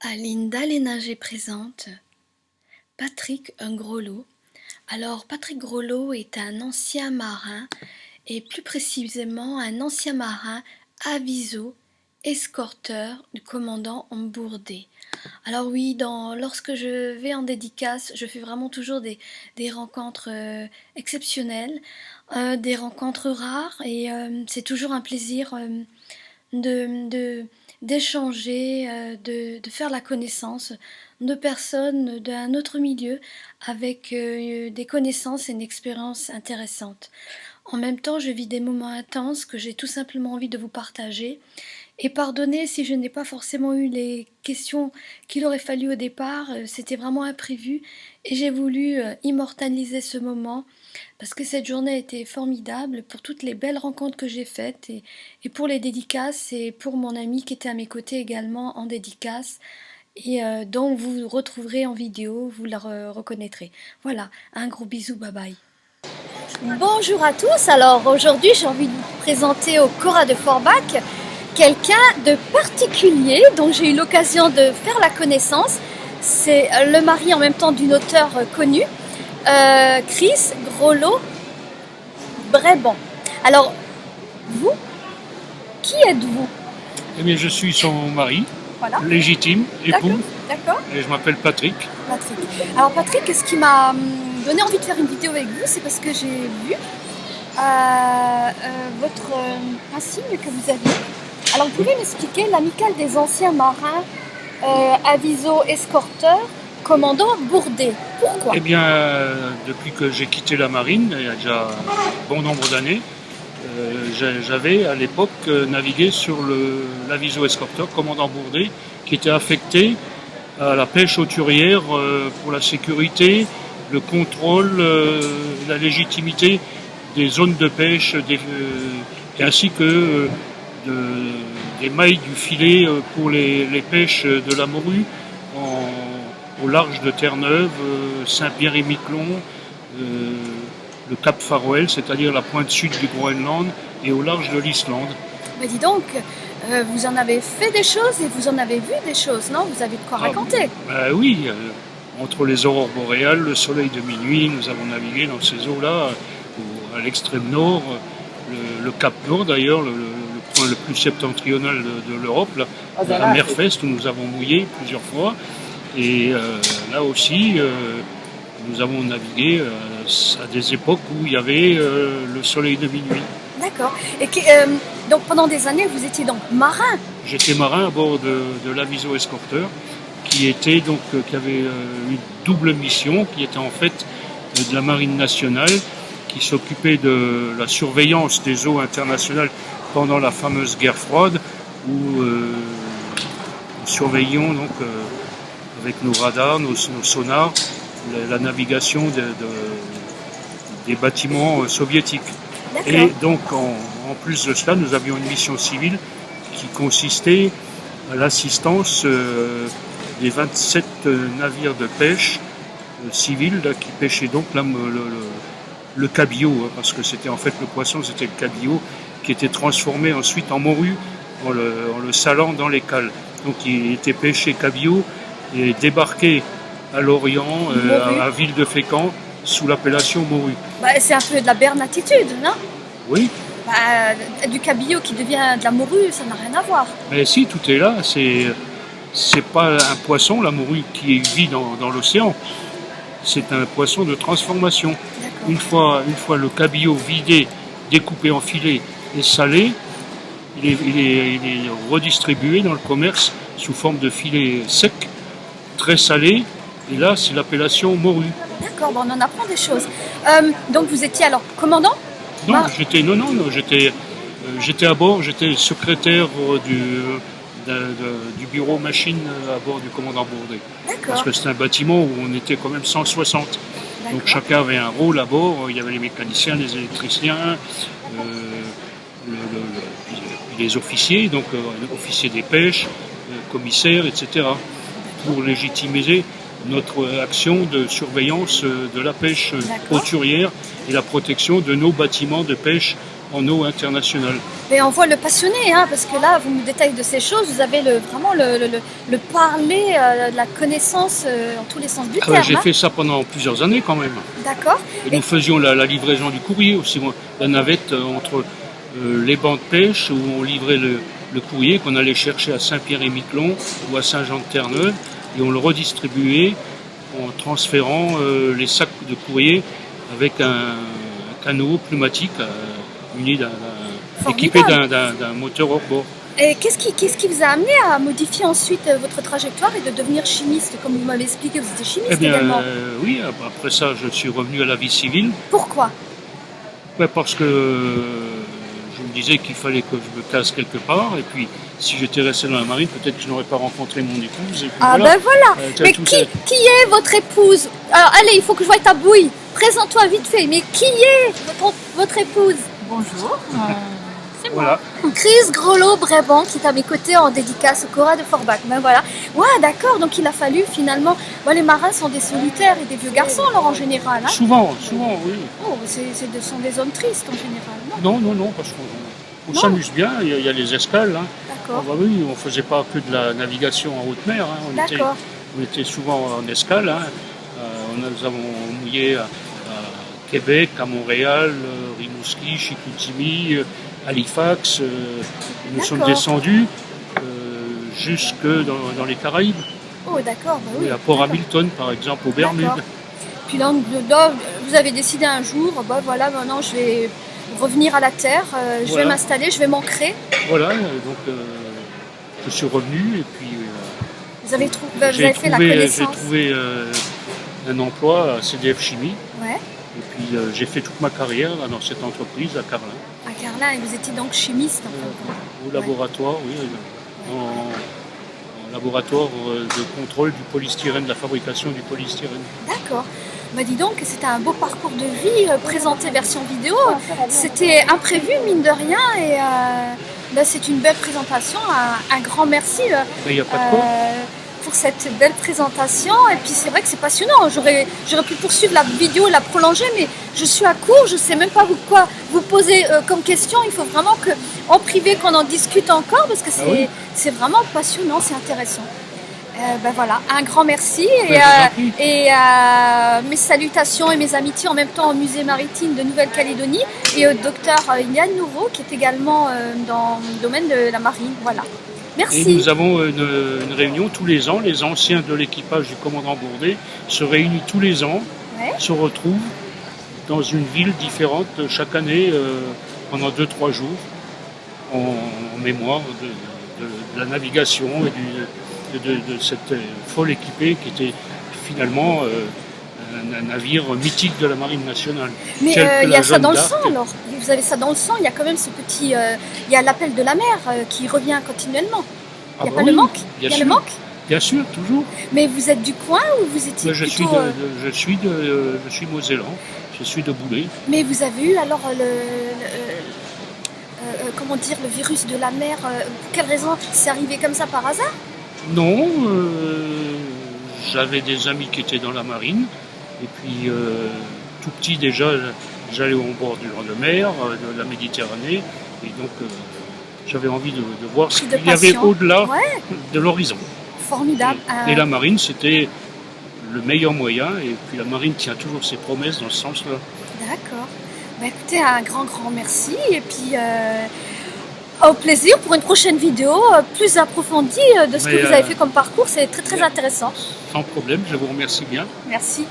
Alinda Lénager présente Patrick un Groslo. Alors Patrick Groslo est un ancien marin et plus précisément un ancien marin aviso, escorteur du commandant Embourdé. Alors oui, lorsque je vais en dédicace, je fais vraiment toujours des rencontres exceptionnelles, des rencontres rares et c'est toujours un plaisir de, de- d'échanger, de faire la connaissance de personnes d'un autre milieu avec des connaissances et une expérience intéressante. En même temps, je vis des moments intenses que j'ai tout simplement envie de vous partager. Et pardonnez si je n'ai pas forcément eu les questions qu'il aurait fallu au départ, c'était vraiment imprévu et j'ai voulu immortaliser ce moment parce que cette journée a été formidable pour toutes les belles rencontres que j'ai faites et pour les dédicaces et pour mon ami qui était à mes côtés également en dédicace et dont vous retrouverez en vidéo, vous la reconnaîtrez. Voilà, un gros bisou, bye bye. Bonjour à tous, alors aujourd'hui j'ai envie de vous présenter au Cora de Forbach quelqu'un de particulier dont j'ai eu l'occasion de faire la connaissance. C'est le mari en même temps d'une auteure connue, Chris Groslo Brabant. Alors, vous, qui êtes-vous? Eh bien, je suis son mari, Voilà, légitime, d'accord, époux, d'accord. et je m'appelle Patrick. Patrick. Alors Patrick, ce qui m'a donné envie de faire une vidéo avec vous, c'est parce que j'ai vu votre insigne que vous aviez. Alors vous pouvez m'expliquer l'amicale des anciens marins, aviso escorteur, commandant Bourdet. Pourquoi? Eh bien, depuis que j'ai quitté la marine, il y a déjà un bon nombre d'années, j'avais à l'époque navigué sur l'aviso escorteur commandant Bourdet, qui était affecté à la pêche hauturière pour la sécurité, le contrôle, la légitimité des zones de pêche, ainsi que des mailles du filet pour les pêches de la morue au large de Terre-Neuve, Saint-Pierre-et-Miquelon, le Cap Faroel, c'est-à-dire la pointe sud du Groenland, et au large de l'Islande. Mais dis donc, vous en avez fait des choses et vous en avez vu des choses, non? Vous avez de quoi raconter. Oui, entre les aurores boréales, le soleil de minuit, nous avons navigué dans ces eaux-là, à l'extrême nord, le Cap Nord d'ailleurs, le point le plus septentrional de l'Europe, la mer Fest, où nous avons mouillé plusieurs fois. Et là aussi, nous avons navigué à des époques où il y avait le soleil de minuit. D'accord. Et donc pendant des années, vous étiez donc marin? J'étais marin à bord de l'aviso escorteur, qui avait une double mission, qui était en fait de la marine nationale, qui s'occupait de la surveillance des eaux internationales pendant la fameuse guerre froide, où nous surveillions donc avec nos radars, nos sonars, la navigation des bâtiments soviétiques. Et donc en plus de cela, nous avions une mission civile qui consistait à l'assistance des 27 navires de pêche civils qui pêchaient donc le cabillaud, parce que c'était en fait le poisson, c'était le cabillaud qui était transformé ensuite en morue en le salant dans les cales. Donc il était pêché cabillaud et débarqué à Lorient, à Ville de Fécamp, sous l'appellation morue. Bah, c'est un peu de la bernatitude, non? Oui. Bah, du cabillaud qui devient de la morue, ça n'a rien à voir. Mais si, tout est là. C'est pas un poisson, la morue, qui vit dans l'océan. C'est un poisson de transformation. Une fois le cabillaud vidé, découpé en filets et salé, il est redistribué dans le commerce sous forme de filets secs, très salés. Et là, c'est l'appellation morue. D'accord, bon, on en apprend des choses. Donc vous étiez alors commandant? Non, j'étais à bord, j'étais secrétaire du bureau machine à bord du commandant Bourdet. Parce que c'est un bâtiment où on était quand même 160. Donc chacun avait un rôle à bord, il y avait les mécaniciens, les électriciens, les officiers, donc officiers des pêches, commissaires, etc. pour légitimiser notre action de surveillance de la pêche hauturière et la protection de nos bâtiments de pêche en eau internationale. Mais on voit le passionné, hein, parce que là, vous nous détaillez de ces choses, vous avez vraiment le parler, de la connaissance en tous les sens du Ah ouais, terme. j'ai Hein. fait ça pendant plusieurs années quand même. D'accord. Et nous faisions la livraison du courrier aussi, la navette entre les bancs de pêche où on livrait le courrier qu'on allait chercher à Saint-Pierre-et-Miquelon ou à Saint-Jean-de-Terre-Neuve et on le redistribuait en transférant les sacs de courrier avec un canot pneumatique équipé d'un moteur hors bord. Et qu'est-ce qui vous a amené à modifier ensuite votre trajectoire et de devenir chimiste, comme vous m'avez expliqué, vous étiez chimiste Eh bien, également. oui, après ça, je suis revenu à la vie civile. Pourquoi? Ouais, parce que je me disais qu'il fallait que je me casse quelque part, et puis si j'étais resté dans la marine, peut-être que je n'aurais pas rencontré mon épouse. Et puis Ah voilà. ben voilà. Mais qui est votre épouse? Alors allez, il faut que je voie ta bouille. Présente-toi vite fait. Mais qui est votre épouse? Bonjour, c'est moi. Voilà. Chris Grelot-Brabant qui est à mes côtés en dédicace au Cora de Forbach. Ben voilà. Ouais, d'accord. Donc il a fallu finalement. Bon, les marins sont des solitaires et des vieux garçons alors en général. Hein. Souvent, oui. Oh, ce sont des hommes tristes en général. Non, Non, parce qu'on s'amuse bien. Il y a les escales. Hein. d'accord. Ah bah oui, on faisait pas que de la navigation en haute mer. Hein. D'accord. On était souvent en escale. Hein. Nous avons mouillé à Québec, à Montréal, Rimouski, Chicoutimi, Halifax. Nous sommes D'accord. descendus jusque dans les Caraïbes. Oh, d'accord. Bah oui. Et à Port d'accord. Hamilton, par exemple, aux Bermudes. D'accord. Puis là, vous avez décidé un jour, bah voilà, maintenant je vais revenir à la terre, je vais m'installer, je vais m'ancrer. Voilà, donc je suis revenu et puis Vous avez fait la j'ai connaissance. trouvé un emploi à CDF Chimie Ouais, et puis j'ai fait toute ma carrière là, dans cette entreprise à Carlin, à Carlin, et vous étiez donc chimiste en fin de compte. au laboratoire, oui, en laboratoire de contrôle du polystyrène, de la fabrication du polystyrène. D'accord. Bah dis donc, c'était un beau parcours de vie présenté version vidéo. C'était imprévu, mine de rien, et bah, c'est une belle présentation. Un grand merci Il n'y a pas de quoi. pour cette belle présentation. Et puis c'est vrai que c'est passionnant. J'aurais pu poursuivre la vidéo, la prolonger, mais je suis à court. Je ne sais même pas quoi vous poser comme question. Il faut vraiment qu'en privé qu'on en discute encore parce que c'est vraiment passionnant, c'est intéressant. Ben voilà, un grand merci et mes salutations et mes amitiés en même temps au musée maritime de Nouvelle-Calédonie et au docteur Yann Nouveau qui est également dans le domaine de la marine. Voilà. Merci. Et nous avons une réunion tous les ans. Les anciens de l'équipage du commandant Bourdet se réunissent tous les ans, se retrouvent dans une ville différente chaque année pendant 2-3 jours en mémoire de la navigation et de cette folle équipée qui était finalement un navire mythique de la marine nationale. Mais il y a ça dans le sang alors. Vous avez ça dans le sang, il y a quand même ce petit... il y a l'appel de la mer qui revient continuellement. Il n'y a pas le manque. Il y a le manque. Bien sûr, toujours. Mais vous êtes du coin ou vous étiez je suis mosellan, je suis de Boulay. Mais vous avez eu alors comment dire, le virus de la mer, pour quelle raison? C'est arrivé comme ça par hasard? Non, j'avais des amis qui étaient dans la marine, et puis tout petit déjà, j'allais au bord de mer, de la Méditerranée, et donc j'avais envie de voir ce qu'il y avait au-delà de l'horizon. Formidable. Et la marine, c'était le meilleur moyen, et puis la marine tient toujours ses promesses dans ce sens-là. D'accord. Bah, écoutez, un grand merci, et puis... au plaisir pour une prochaine vidéo plus approfondie de ce que vous avez fait comme parcours. C'est très intéressant. Sans problème, je vous remercie bien. Merci.